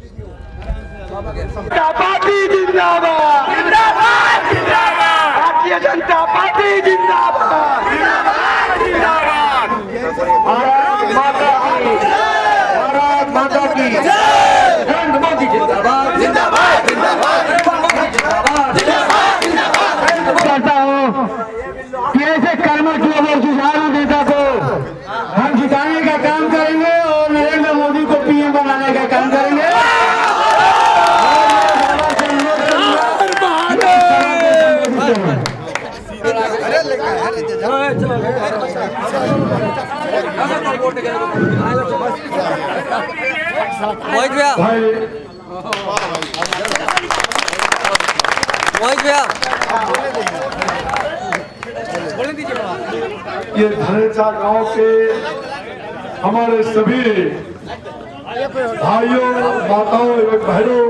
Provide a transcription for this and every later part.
जनता party जिंदाबाद, जिंदाबाद, जिंदाबाद। भारतीय जनता पार्टी जिंदाबाद, जिंदाबाद, जिंदाबाद। भारत माता की जय, भारत माता की जय। नरेंद्र मोदी जिंदाबाद, जिंदाबाद, जिंदाबाद, जिंदाबाद, जिंदाबाद। कहता हूँ कि ऐसे कर्मठ लोगों जुझारू नेता को हम जिताने का काम करेंगे और नरेंद्र मोदी को पीएम बनाने का काम करेंगे। ये धनेचा गांव के हमारे सभी भाइयों, माताओं एवं बहनों,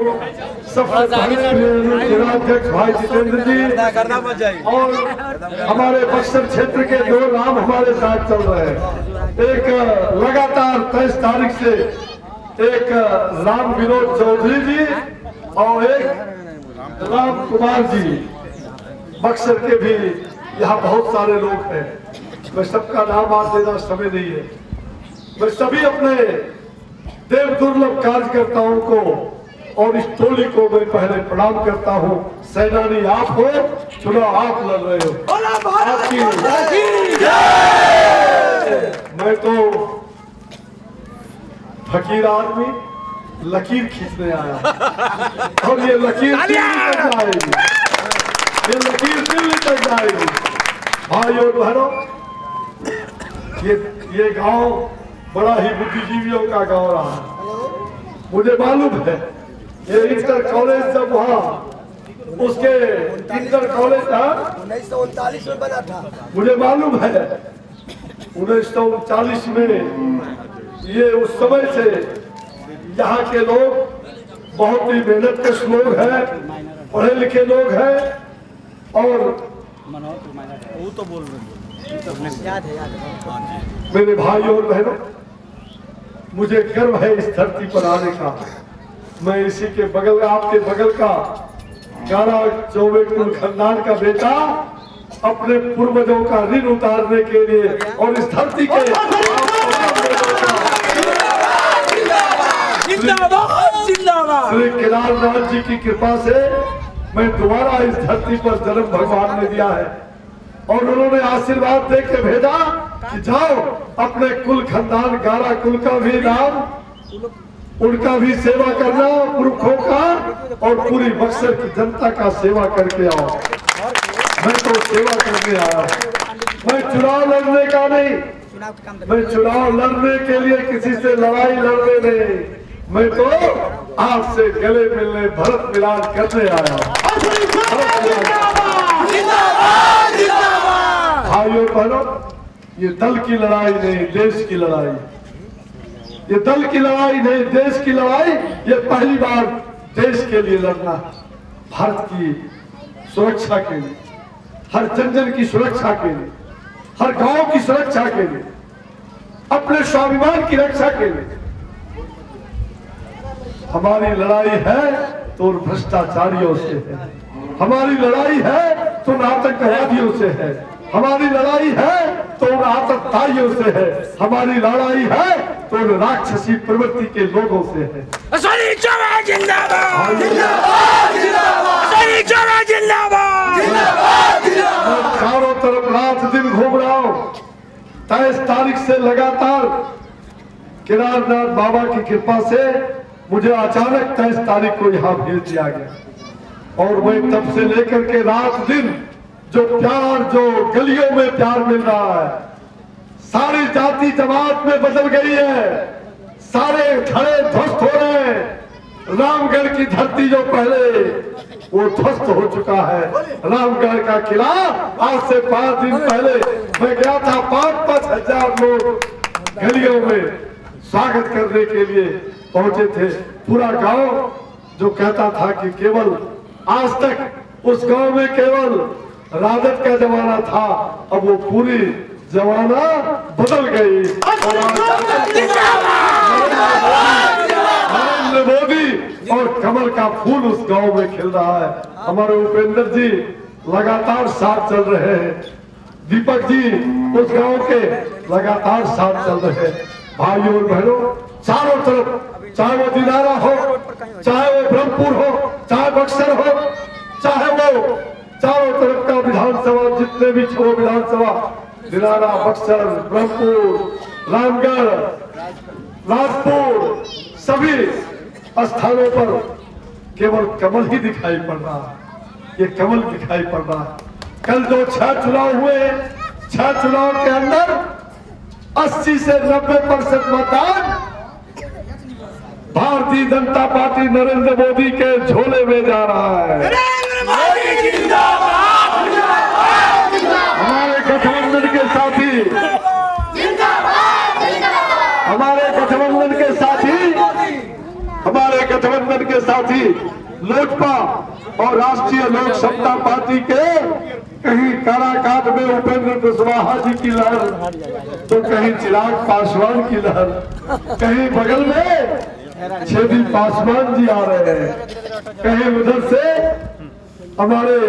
सबसे पहले जिलाध्यक्ष भाई जितेंद्र जी और हमारे बक्सर क्षेत्र के 2 नाम हमारे साथ चल रहे हैं। एक लगातार 23 तारीख से एक राम विनोद चौधरी जी और एक राम कुमार जी। बक्सर के भी यहाँ बहुत सारे लोग हैं, मैं सबका नाम आज देना समय नहीं है। मैं सभी अपने देव दुर्लभ कार्यकर्ताओं को और इस टोली को मैं पहले प्रणाम करता हूँ। सेनानी आप हो, चुनाव आप लड़ रहे हो, आपकी मैं तो फकीर आदमी लकीर खींचने आया और ये लकीर दिल्ली तक जाएगी, ये लकीर दिल्ली तक जाएगी। भाई और बहनों, ये गांव बड़ा ही बुद्धिजीवियों का गांव रहा है। मुझे मालूम है ये इंटर कॉलेज जब वहाँ उसके इंटर कॉलेज था 1939 में बना था। मुझे मालूम है 1939 में ये उस समय से यहाँ के लोग बहुत ही मेहनतकश लोग हैं, पढ़े लिखे लोग हैं और वो तो बोल रहे याद है। मेरे भाई और बहनों, मुझे गर्व है इस धरती पर आने का। मैं इसी के बगल, आपके बगल का गारा चौबे कुल खानदान का बेटा अपने पूर्वजों का ऋण उतारने के लिए और इस धरती के श्री केदारनाथ जी की कृपा से मैं दोबारा इस धरती पर जन्म भगवान ने दिया है और उन्होंने आशीर्वाद दे के भेजा कि जाओ अपने कुल खानदान गारा कुल का भी नाम, उनका भी सेवा करना, पुरखों का और पूरी बक्सर की जनता का सेवा करके आओ। मैं तो सेवा करने आया, मैं चुनाव लड़ने का नहीं, मैं चुनाव लड़ने के लिए किसी से लड़ाई लड़ने नहीं, मैं तो आपसे गले मिलने, भरत मिलान करने आया। भाइयों बहनों, ये दल की लड़ाई नहीं, देश की लड़ाई। ये दल की लड़ाई नहीं, देश की लड़ाई। ये पहली बार देश के लिए लड़ना, भारत की सुरक्षा के लिए, हर जन की सुरक्षा के लिए, हर गांव की सुरक्षा के लिए, अपने स्वाभिमान की रक्षा के लिए। हमारी लड़ाई है तो भ्रष्टाचारियों से है, हमारी लड़ाई है तो आतंकवादियों से है, हमारी लड़ाई है तो उन आतंकवादियों से है, हमारी लड़ाई है तो उन राक्षसी प्रवृत्ति के लोगों से है। जिंदाबाद, जिंदाबाद, जिंदाबाद, मैं चारों तरफ रात दिन घूम रहा हूँ। 23 तारीख से लगातार केदारनाथ बाबा की कृपा से मुझे अचानक 23 तारीख को यहाँ भेज दिया गया और मैं तब से लेकर के रात दिन जो प्यार, जो गलियों में प्यार मिल रहा है, सारी जाति जमात में बदल गई है, सारे खड़े ध्वस्त हो रहे हैं। रामगढ़ की धरती जो पहले वो ध्वस्त हो चुका है। रामगढ़ का किला आज से 5 दिन पहले मैं गया था, 5-5 हजार लोग गलियों में स्वागत करने के लिए पहुंचे थे। पूरा गांव जो कहता था कि केवल आज तक उस गांव में केवल राजद का जमाना था, अब वो पूरी जमाना बदल गई। नरेंद्र मोदी और कमल का फूल उस गांव में खिल रहा है। हमारे उपेंद्र जी लगातार साथ चल रहे हैं, दीपक जी उस गांव के लगातार साथ चल रहे हैं। भाइयों और बहनों, चारों तरफ, चाहे वो दिनारा हो, चाहे वो ब्रह्मपुर हो, चाहे बक्सर हो, चाहे वो चारों तरफ का विधानसभा, जितने भी 6 विधानसभा, दिनारा, बक्सर, ब्रह्मपुर, रामगढ़, राजपुर, सभी स्थानों पर केवल कमल ही दिखाई पड़ रहा है। ये कमल दिखाई पड़ रहा है। कल जो 6 चुनाव हुए, 6 चुनाव के अंदर 80 से 90% मतदान भारतीय जनता पार्टी नरेंद्र मोदी के झोले में जा रहा है। नरेंद्र मोदी जिंदाबाद, हमारे गठबंधन के साथी, हमारे गठबंधन के साथी, हमारे गठबंधन के साथी लोजपा और राष्ट्रीय लोक समता पार्टी के कहीं काराकाट में उपेंद्र कुशवाहा जी की लहर, तो कहीं चिराग पासवान की लहर, कहीं बगल में छेदी पासवान जी आ रहे हैं, कहीं उधर से हमारे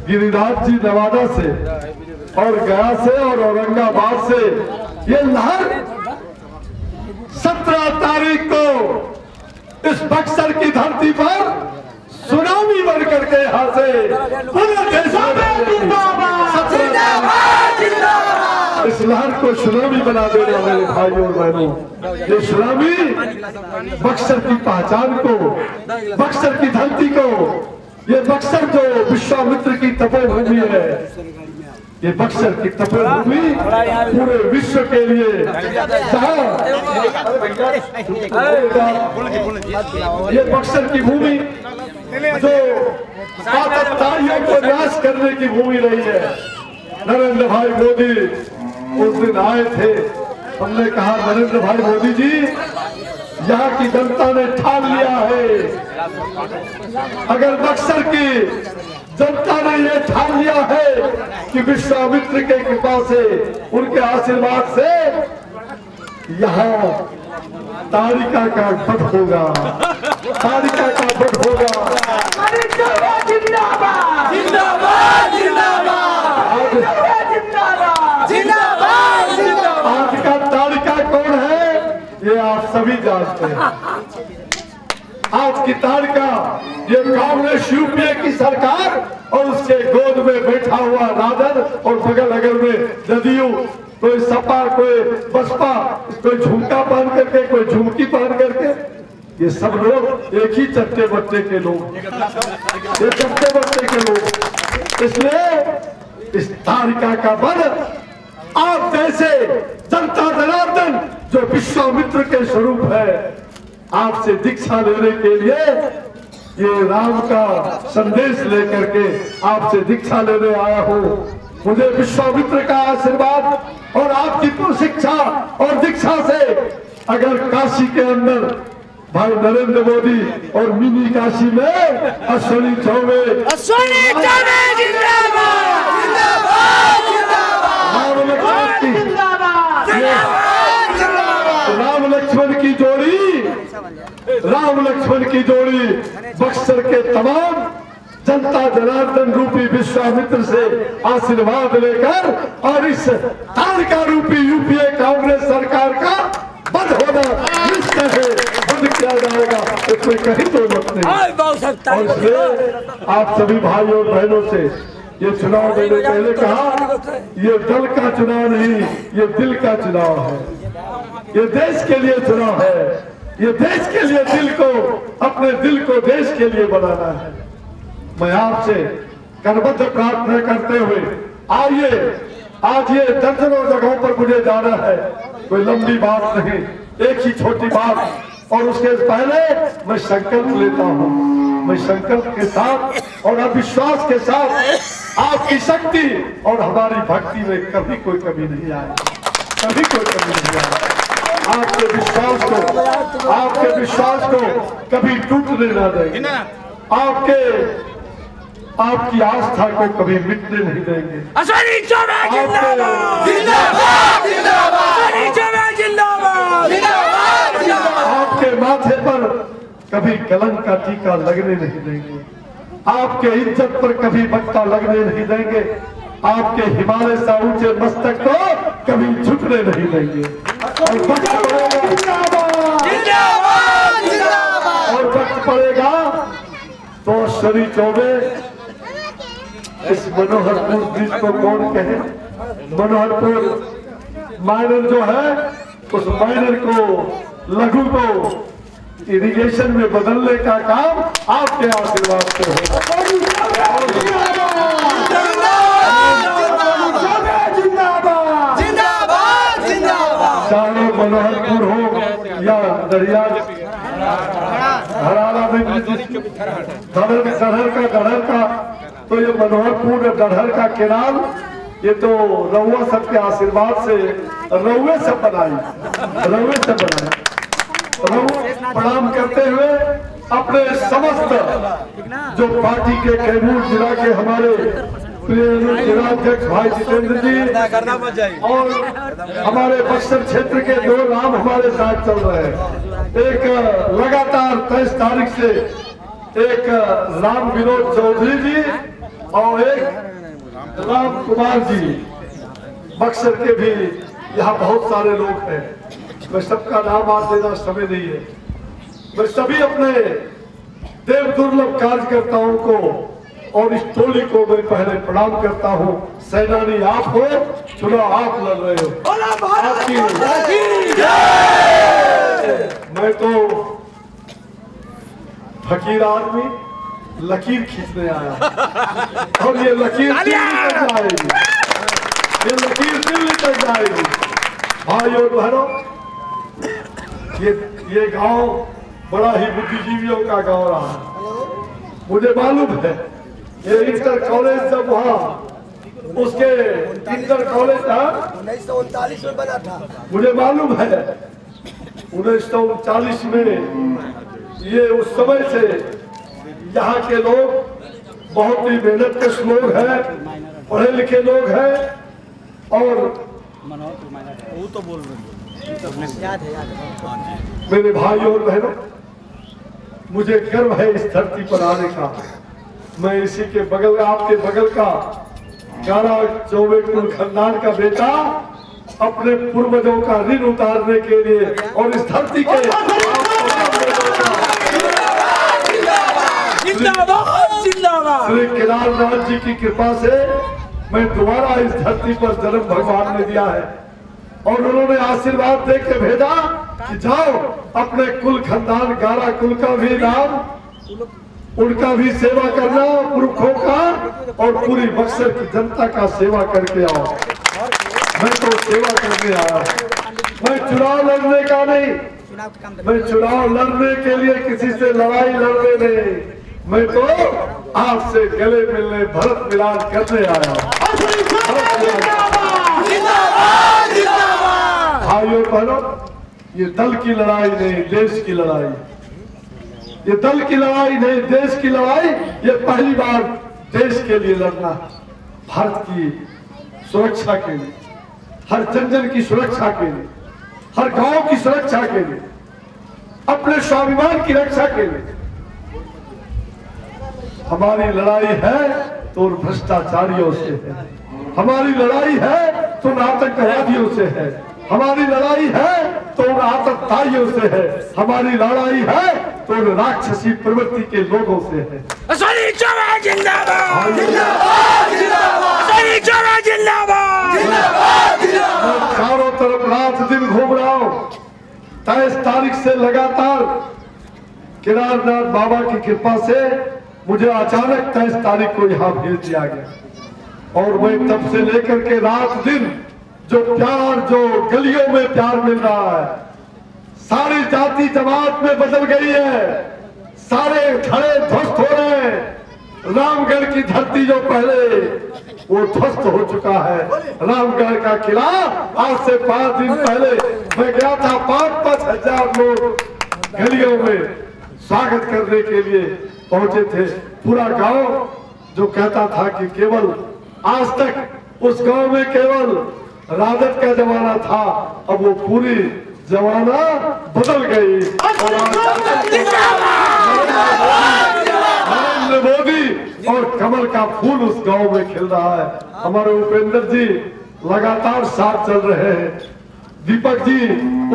गिरिराज जी नवादा से और गया से और औरंगाबाद से। ये लहर 17 तारीख को इस बक्सर की धरती पर सुनामी बन करके यहाँ से पूरे देश में इस लहर को सुनामी बना देने वाले भाइयों और बहनों, ये सुनामी बक्सर की पहचान को, बक्सर की धरती को, ये बक्सर जो विश्वामित्र की तपोभूमि है, ये बक्सर की तपोभूमि पूरे विश्व के लिए, ये बक्सर की भूमि जो आतंकवादियों को नाश करने की भूमि रही है। नरेंद्र भाई मोदी उस दिन आए थे, हमने कहा नरेंद्र भाई मोदी जी, यहाँ की जनता ने ठान लिया है, अगर बक्सर की जनता ने ये ठान लिया है कि विश्वामित्र के कृपा से, उनके आशीर्वाद से यहाँ तारिका का वध होगा, तारिका का वध होगा। जिंदाबाद, जिंदाबाद, जिंदाबाद, जिंदाबाद, जिंदाबाद। आज का तारिका कौन है ये आप सभी जानते हैं। आज की तारिका ये कांग्रेस यूपीए की सरकार और उसके गोद में बैठा हुआ राजद और बगल अगल में जदयू, कोई सपा, कोई बसपा, कोई झुमका पहन करके, कोई झुमकी पहन करके, ये सब लोग एक ही चट्टे बट्टे के लोग, ये चट्टे बट्टे के लोग। इसलिए इस तारिका का वध आप जैसे जनता जनार्दन जो विश्वामित्र के स्वरूप है, आपसे दीक्षा लेने के लिए, ये राम का संदेश लेकर के आपसे दीक्षा लेने आया हूँ। मुझे विश्वामित्र का आशीर्वाद और आपकी शिक्षा और दीक्षा से अगर काशी के अंदर भाई नरेंद्र मोदी और मिनी काशी में अश्विनी चौबे, अश्विनी चौबे जिंदाबाद, जिंदाबाद, राम लक्ष्मण की जोड़ी, राम लक्ष्मण की जोड़ी बक्सर के तमाम जनता जनार्दन रूपी विश्वामित्र से आशीर्वाद लेकर और इस तारिका रूपी यूपीए कांग्रेस सरकार का बंद होना निश्चय है, बंद किया जाएगा, इसमें कहीं दो मत नहीं। और इसलिए आप सभी भाइयों और बहनों से ये चुनाव मैंने पहले कहा, ये दल का चुनाव नहीं, ये दिल का चुनाव है, ये देश के लिए चुनाव है, ये देश के लिए दिल को, अपने दिल को देश के लिए बनाना है। मैं आपसे करबद्ध प्रार्थना करते हुए, आइए आज ये दर्जनों जगहों पर मुझे जाना है, कोई लंबी बात नहीं, एक ही छोटी बात, और उसके पहले मैं संकल्प लेता हूँ। मैं संकल्प के साथ और अविश्वास के साथ आपकी शक्ति और हमारी भक्ति में कभी कोई कमी नहीं आए, कभी कोई कमी नहीं आए। आपके विश्वास को कभी टूटने न देंगे, आपकी आस्था को कभी मिटने नहीं देंगे। अश्विनी चौबे जिंदाबाद, जिंदाबाद, जिंदाबाद, अश्विनी चौबे जिंदाबाद, जिंदाबाद, जिंदाबाद। आपके माथे पर कभी कलंक का टीका लगने नहीं देंगे। आपके इज्जत पर कभी बट्टा लगने नहीं देंगे। आपके हिमालय से ऊंचे मस्तक को कभी झुकने नहीं देंगे। और वक्त पड़ेगा और वक्त पड़ेगा तो शनि चौबे इस मनोहरपुर ब्रिज को कौन कहे, मनोहरपुर माइनर जो है उस माइनर को लघु को इरिगेशन में बदलने का काम आपके आशीर्वाद से होगा। चाहे मनोहरपुर हो या दरिया हरारा में गढ़र का तो ये मनोहरपुर गढ़र का केनाल ये तो रउआ सबके आशीर्वाद से रउए से बनाई प्रणाम करते हुए अपने समस्त जो पार्टी के कैमूर जिला के हमारे प्रिय जिलाध्यक्ष भाई जितेंद्र जी और हमारे बक्सर क्षेत्र के दो नाम हमारे साथ चल रहे हैं। एक लगातार 23 तारीख से एक राम विनोद चौधरी जी और एक राम कुमार जी, बक्सर के भी यहाँ बहुत सारे लोग हैं। मैं सबका नाम आज देना समय नहीं है। मैं सभी अपने देव दुर्लभ कार्यकर्ताओं को और इस टोली को मैं पहले प्रणाम करता हूँ। सेनानी आप हो, चुनाव आप लड़ रहे हो, आपकी मैं तो फकीर आदमी लकीर खींचने आया और ये लकीर दिल्ली तक जाएगी, ये लकीर दिल्ली तक जाएगी। भाई और बहनों, ये गांव बड़ा ही बुद्धिजीवियों का गांव रहा है। मुझे मालूम है ये इंटर कॉलेज जब वहाँ उसके इंटर कॉलेज था 1939 में बना था। मुझे मालूम है 1939 में ये उस समय से यहाँ के लोग बहुत ही मेहनतकश लोग हैं, पढ़े लिखे लोग हैं और वो तो बोल रहे याद है। मेरे भाई और बहनों, मुझे गर्व है इस धरती पर आने का। मैं इसी के बगल, आपके बगल का गारा चौबे कुल खानदान का बेटा अपने पूर्वजों का ऋण उतारने के लिए और इस धरती के श्री केदारनाथ जी की कृपा से मैं दोबारा इस धरती पर जन्म भगवान ने दिया है और उन्होंने आशीर्वाद दे के भेजा कि जाओ अपने कुल खानदान गारा कुल का भी नाम, उनका भी सेवा करना, पुरखों का और पूरी बक्सर की जनता का सेवा करके आओ। मैं तो सेवा करने आया, मैं चुनाव लड़ने का नहीं, मैं चुनाव लड़ने के लिए किसी से लड़ाई लड़ने नहीं, मैं तो आपसे गले मिलने भरत मिलान करने आया। भाइयों बहनों, ये दल की लड़ाई नहीं, देश की लड़ाई। ये दल की लड़ाई नहीं, देश की लड़ाई। ये पहली बार देश के लिए लड़ना, भारत की सुरक्षा के लिए, हर जन की सुरक्षा के लिए, हर गांव की सुरक्षा के लिए, अपने स्वाभिमान की रक्षा के लिए। हमारी लड़ाई है तो भ्रष्टाचारियों से है, हमारी लड़ाई है तो आतंकवादियों से है, हमारी लड़ाई है तो आतंकवादियों से है, हमारी लड़ाई है तो राक्षसी प्रवृत्ति के लोगों से है। जिंदाबाद जिंदाबाद जिंदाबाद। मैं चारों तरफ रात दिन घूम रहा हूँ। 23 तारीख से लगातार केदारनाथ बाबा की कृपा से मुझे अचानक 23 तारीख को यहाँ भेज दिया गया और मैं तब से लेकर के रात दिन जो प्यार, जो गलियों में प्यार मिल रहा है, सारी जाति जमात में बदल गई है, सारे धड़े ध्वस्त हो रहे हैं। रामगढ़ की धरती जो पहले वो ध्वस्त हो चुका है। रामगढ़ का किला आज से 5 दिन पहले मैं गया था, 5-5 हजार लोग गलियों में स्वागत करने के लिए पहुंचे थे। पूरा गांव जो कहता था कि केवल आज तक उस गांव में केवल राजद का जमाना था, अब वो पूरी जमाना बदल गई। कमल का फूल उस गांव में खिल रहा है। हमारे उपेंद्र जी लगातार साथ चल रहे हैं, दीपक जी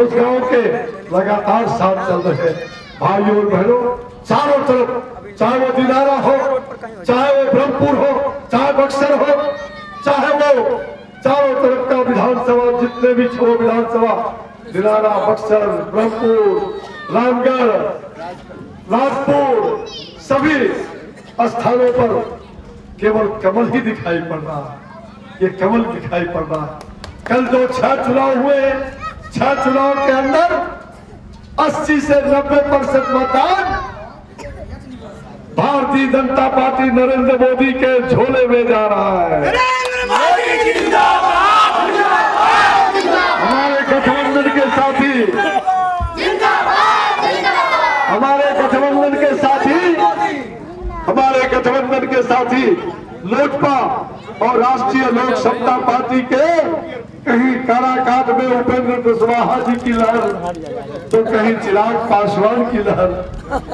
उस गांव के लगातार साथ चल रहे हैं। भाइयों और बहनों, चारों तरफ, चाहे वो दिनारा हो, चाहे वो ब्रह्मपुर हो, चाहे बक्सर हो, चाहे वो चारों तरफ का विधानसभा, जितने भी 6 विधानसभा, दिनारा, बक्सर, ब्रह्मपुर, रामगढ़, राजपुर, सभी स्थानों पर केवल कमल ही दिखाई पड़ रहा है। ये कमल दिखाई पड़ रहा है। कल जो 6 चुनाव हुए, 6 चुनाव के अंदर 80 से 90% मतदान भारतीय जनता पार्टी नरेंद्र मोदी के झोले में जा रहा है। नरेंद्र मोदी जिंदाबाद, हमारे गठबंधन के साथी, हमारे गठबंधन के साथी, हमारे गठबंधन के साथी लोजपा और राष्ट्रीय लोक समता पार्टी के कहीं काराकाट में उपेंद्र कुशवाहा जी की लहर, तो कहीं चिराग पासवान की लहर,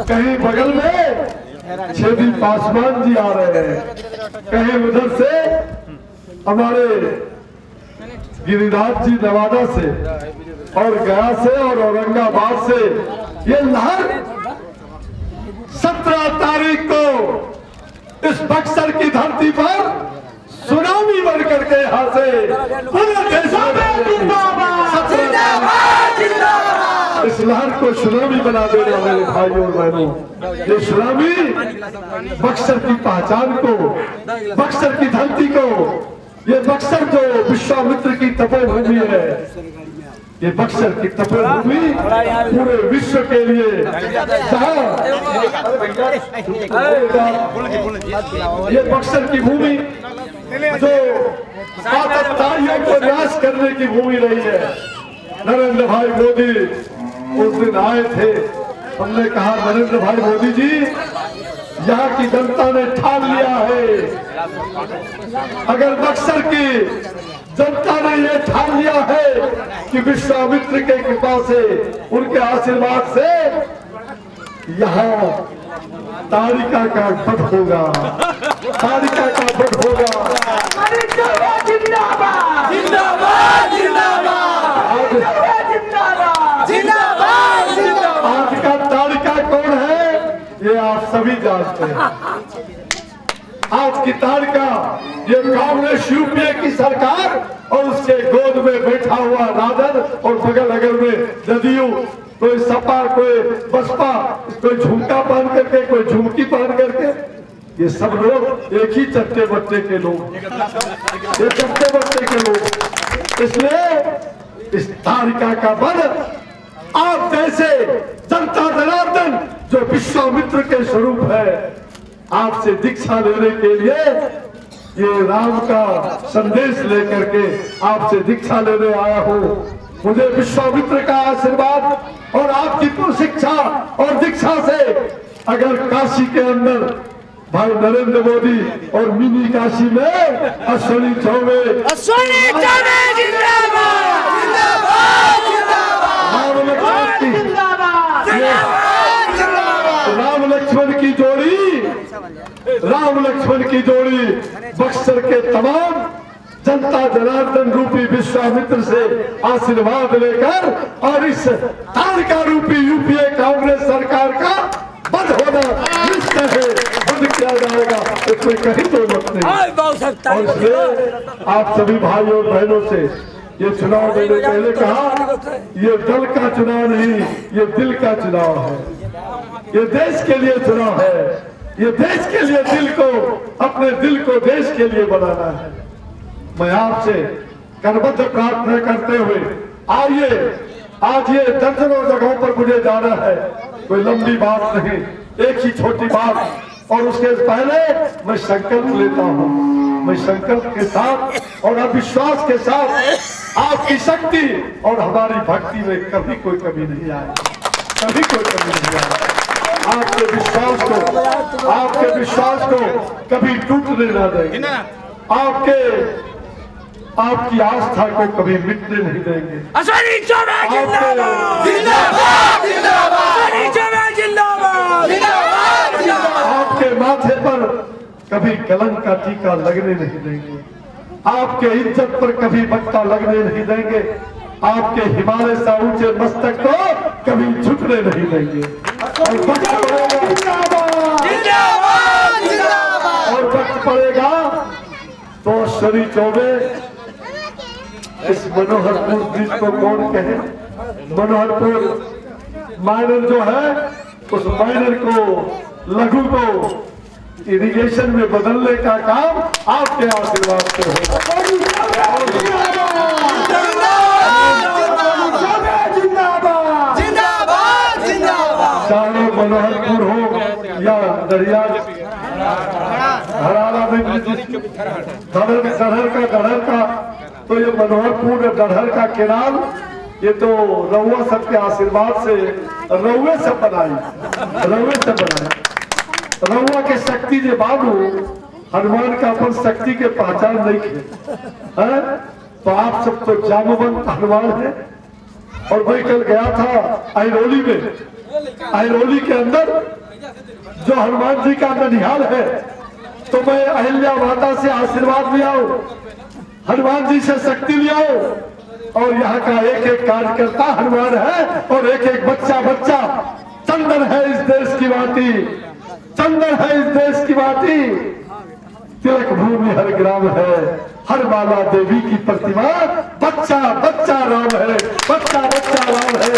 कहीं बगल में छेदी पासवान जी आ रहे हैं, कहीं उधर से हमारे गिरिराज जी नवादा से और गया से और औरंगाबाद से। ये लहर 17 तारीख को इस बक्सर की धरती पर सुनामी बन करके यहाँ से पूरे देश में इस लहर को सुनामी बना देने वाले भाइयों और बहनों, ये सुनामी बक्सर की पहचान को, बक्सर की धरती को, ये बक्सर जो विश्वामित्र की तपोभूमि है, ये बक्सर की तपोभूमि पूरे विश्व के लिए, ये बक्सर की भूमि जो आतंकवादियों को नाश करने की भूमि रही है। नरेंद्र भाई मोदी उस दिन आए थे, हमने कहा नरेंद्र भाई मोदी जी, यहाँ की जनता ने ठान लिया है, अगर बक्सर की जनता ने ये ठान लिया है कि विश्वामित्र के कृपा से, उनके आशीर्वाद से यहाँ तारिका का वध होगा, तारिका का वध होगा। जिंदाबाद, जिंदाबाद, जिंदाबाद, जिंदाबाद। आज का तारिका कौन है ये आप सभी जानते हैं। आज की तारिका ये कांग्रेस यूपीए की सरकार और उसके गोद में बैठा हुआ राजद और बगल अगल में जदयू, कोई सपा, कोई बसपा, कोई झुमका पहन करके, कोई झुमकी पहन करके, ये सब लोग एक ही चट्टे बट्टे के लोग, ये चट्टे बट्टे के लोग। इसलिए इस तारिका का वध आप जैसे जनता जनार्दन जो विश्वामित्र के स्वरूप है, आपसे दीक्षा लेने के लिए, ये राम का संदेश लेकर के आपसे दीक्षा लेने आया हूँ। मुझे विश्वामित्र का आशीर्वाद और आपकी शिक्षा और दीक्षा से अगर काशी के अंदर भाई नरेंद्र मोदी और मिनी काशी में अश्विनी चौबे, राम लक्ष्मण की जोड़ी बक्सर के तमाम जनता जनार्दन रूपी विश्वामित्र से आशीर्वाद लेकर और इस तारिका रूपी यूपीए कांग्रेस सरकार का बंद होना निश्चय है, बंद किया जाएगा, इसमें कहीं तो मत नहीं। और इसलिए आप सभी भाइयों और बहनों से ये चुनाव मैंने पहले कहा, ये दल का चुनाव नहीं, ये दिल का चुनाव है, ये देश के लिए चुनाव है, ये देश के लिए दिल को, अपने दिल को देश के लिए बनाना है। मैं आपसे करबद्ध प्रार्थना करते हुए आइए, आज ये दर्जनों जगहों पर मुझे जाना है, कोई लंबी बात नहीं, एक ही छोटी बात। और उसके पहले मैं संकल्प लेता हूँ, मैं संकल्प के साथ और अविश्वास के साथ आपकी शक्ति और हमारी भक्ति में कभी कोई कमी नहीं आए, कभी कोई कमी नहीं आए। आपके विश्वास को कभी टूटने न देंगे, आपकी आस्था को कभी मिटने नहीं देंगे। अश्विनी चौबे जिंदाबाद, जिंदाबाद, जिंदाबाद, अश्विनी चौबे जिंदाबाद, जिंदाबाद, जिंदाबाद। आपके माथे पर कभी कलंक का टीका लगने नहीं देंगे। आपके इज्जत पर कभी बट्टा लगने नहीं देंगे। आपके हिमालय से ऊंचे मस्तक को कभी झुकने नहीं देंगे। और वक्त पड़ेगा और वक्त पड़ेगा तो शनि चौबे इस मनोहरपुर ब्रिज को कौन कहे। मनोहरपुर माइनर जो है उस माइनर को लघु को इरिगेशन में बदलने का काम आपके आशीर्वाद से चाहे मनोहरपुर हो या दरिया धराला में गढ़र का तो ये मनोहरपुर गढ़र का केनाल ये तो रउआ सबके आशीर्वाद से रउए से बनाई रउआ के शक्ति जे बाबू हनुमान का अपन शक्ति के पहचान नहीं है तो आप सब तो जामवंत हनुमान है। और मैं कल गया था आइरोली में। आइरोली के अंदर जो हनुमान जी का ननिहाल है तो मैं अहिल्या माता से आशीर्वाद ले आऊं, हनुमान जी से शक्ति ले आऊं। और यहाँ का एक एक कार्यकर्ता हनुमान है और एक एक बच्चा चंदन है इस देश की माटी, चंदन है इस देश की माटी। तिलक भूमि हर ग्राम है, हर माला देवी की प्रतिमा। बच्चा राम है, बच्चा राम है।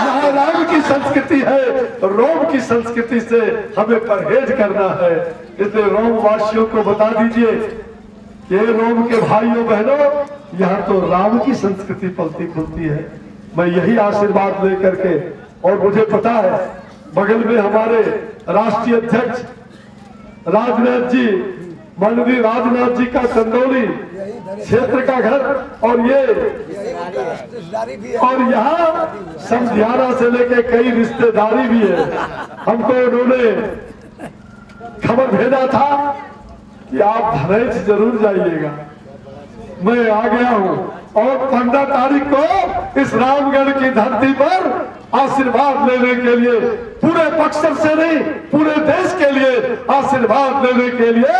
यहाँ राम की संस्कृति है, रोम की संस्कृति से हमें परहेज करना है। इसलिए रोम वासियों को बता दीजिए कि रोम के भाइयों बहनों यहाँ तो राम की संस्कृति पलती फूलती है। मैं यही आशीर्वाद लेकर के, और मुझे पता है बगल में हमारे राष्ट्रीय अध्यक्ष राजनाथ जी, माननीय राजनाथ जी का चंदौली क्षेत्र का घर और यहाँ समझियारा से लेके कई रिश्तेदारी भी है। हमको उन्होंने खबर भेजा था कि आप धनेश जरूर जाइएगा। मैं आ गया हूँ और 15 तारीख को इस रामगढ़ की धरती पर आशीर्वाद लेने के लिए, पूरे बक्सर से नहीं पूरे देश के लिए आशीर्वाद लेने के लिए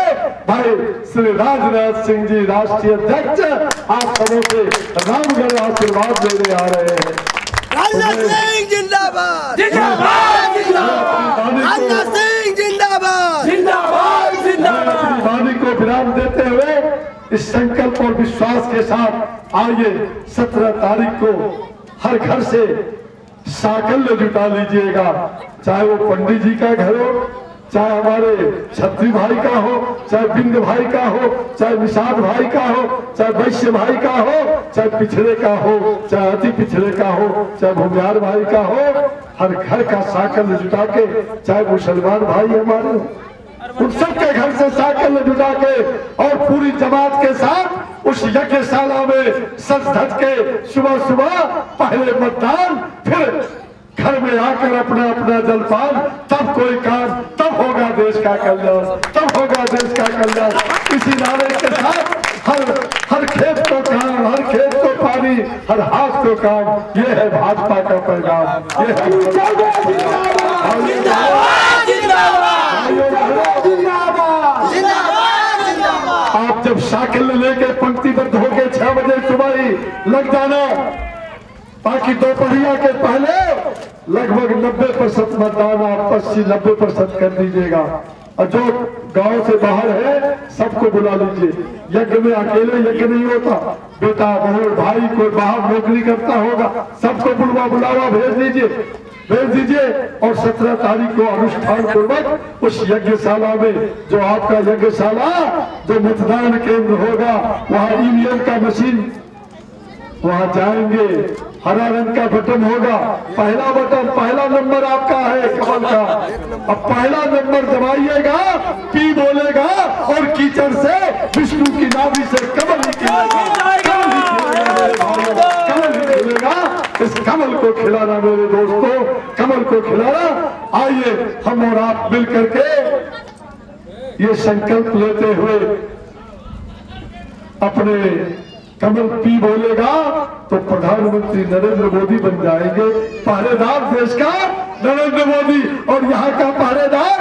भाई श्री राजनाथ सिंह जी राष्ट्रीय अध्यक्ष आप सबों से रामगढ़ आशीर्वाद लेने आ रहे हैं। राजनाथ सिंह जिंदाबाद, जिंदाबाद, जिंदाबाद, राजनाथ सिंह जिंदाबाद, जिंदाबाद, जिंदाबाद। वाणी को विराम देते हुए इस संकल्प और विश्वास के साथ आइए 17 तारीख को हर घर से साकल्य जुटा लीजिएगा। चाहे वो पंडित जी का घर हो, चाहे हमारे छत्री भाई का हो, चाहे बिंद भाई का हो, चाहे निषाद भाई का हो, चाहे वैश्य भाई का हो, चाहे पिछड़े का हो, चाहे अति पिछड़े का हो, चाहे भूमियार भाई का हो, हर घर का साकल्य जुटा के, चाहे मुसलमान भाई हमारे हो, उन सबके घर से साकल्य जुटा के और पूरी जमात के साथ उस यज्ञशाला में सज धज के सुबह सुबह पहले मतदान, फिर घर में आकर अपना अपना जलपान, तब कोई काम, तब होगा देश का कल्याण, तब होगा देश का कल्याण। इसी नारे के साथ हर खेत को काम, हर खेत को पानी, हर हाथ को काम, ये है भाजपा का पैगाम। ये आप जब साइकिल लेके पंक्तिबद्ध होके 6 बजे सुबह ही लग जाना, ताकि दोपहरिया के पहले लगभग 90% मतदान आप 80-90% कर दीजिएगा। और जो गांव से बाहर है सबको बुला लीजिए। यज्ञ में अकेले यज्ञ नहीं होता, बेटा बहू भाई कोई बाहर नौकरी करता होगा, सबको बुलावा भेज दीजिए और 17 तारीख को अनुष्ठान पूर्वक उस यज्ञशाला में, जो आपका यज्ञशाला जो मतदान केंद्र होगा, वहाँ ईवीएम का मशीन, वहाँ जाएंगे, हरा रंग का बटन होगा, पहला नंबर आपका है कमल का। अब पहला नंबर दबाइएगा, पी बोलेगा और कीचड़ से विष्णु की नाभि से कमल ही खिलेगा। इस कमल को खिलाना मेरे दोस्तों, कमल को खिलाना। आइए हम और आप मिल करके ये संकल्प लेते हुए अपने कमल पी बोलेगा तो प्रधानमंत्री नरेंद्र मोदी बन जाएंगे। पहरेदार देश का नरेंद्र मोदी और यहाँ का पहरेदार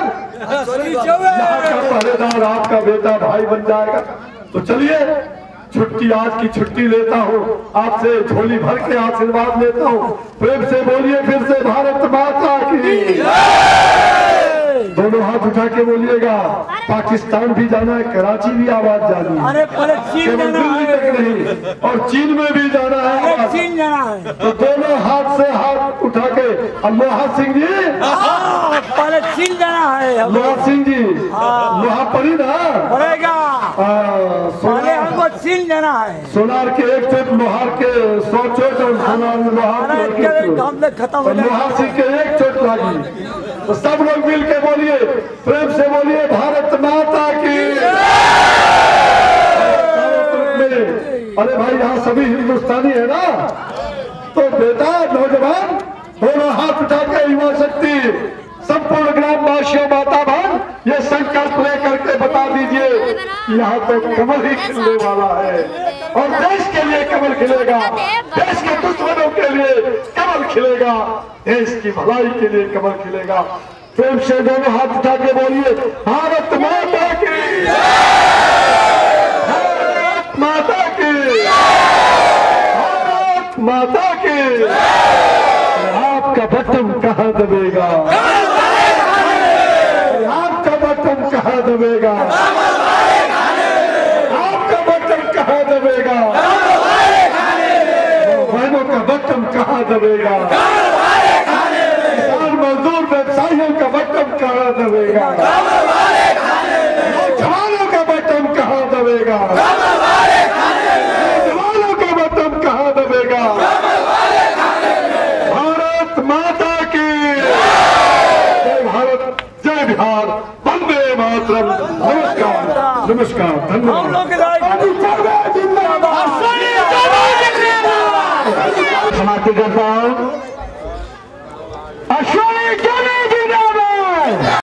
आपका बेटा भाई बन जाएगा। तो चलिए छुट्टी, आज की छुट्टी लेता हूँ, आपसे झोली भर के आशीर्वाद लेता हूँ। प्रेम से बोलिए फिर से भारत माता की। दोनों हाथ उठा के बोलिएगा। पाकिस्तान भी जाना है, कराची भी आवाज जानी है, अरे पहले चीन केवल जाना दिल्ली तक है, नहीं, और चीन में भी जाना है। अरे चीन जाना है। तो दोनों हाथ से हाथ उठा के लोहा सिंह जी, पहले चीन जाना है। लोहा सिंह जी, लोहा पड़ी ना पड़ेगा, पहले हमको चीन जाना है। सोनार के एक चोट, लोहार के 100 चोट और सोनार में लोहार के एक चोट। काम खत्म हो लोहा सिंह के एक चोट लगी। तो सब लोग मिल के बोलिए, प्रेम से बोलिए भारत माता की। अरे भाई यहाँ सभी हिंदुस्तानी है ना, तो बेटा नौजवान दोनों हाथ उठा के युवा शक्ति संपूर्ण ग्रामवासियों माता बहन ये संकल्प लेकर के बता दीजिए कि यहाँ तो कमल ही खिलने वाला है और देश के लिए कमल खिलेगा, देश के दुश्मनों के लिए कमल खिलेगा, देश की भलाई के लिए कमल खिलेगा। प्रेम से दोनों हाथ उठा के बोलिए भारत माता की, भारत माता की, भारत माता की। आपका बटन कहाँ दबेगा, आपका बटन कहाँ दबेगा, आपका बटन कहाँ दबेगा, बहनों का बटन कहाँ दबेगा, किसान मजदूर व्यवसायियों का बटन कहाँ दबेगा, नौजवानों का बटन कहाँ दबेगा, नौजवानों का बटन कहाँ दबेगा। भारत माता की जय, भारत जय बिहार, वंदे मातरम। नमस्कार नमस्कार, धन्यवाद। जिंदाबाद। समाप्ति करता हूँ।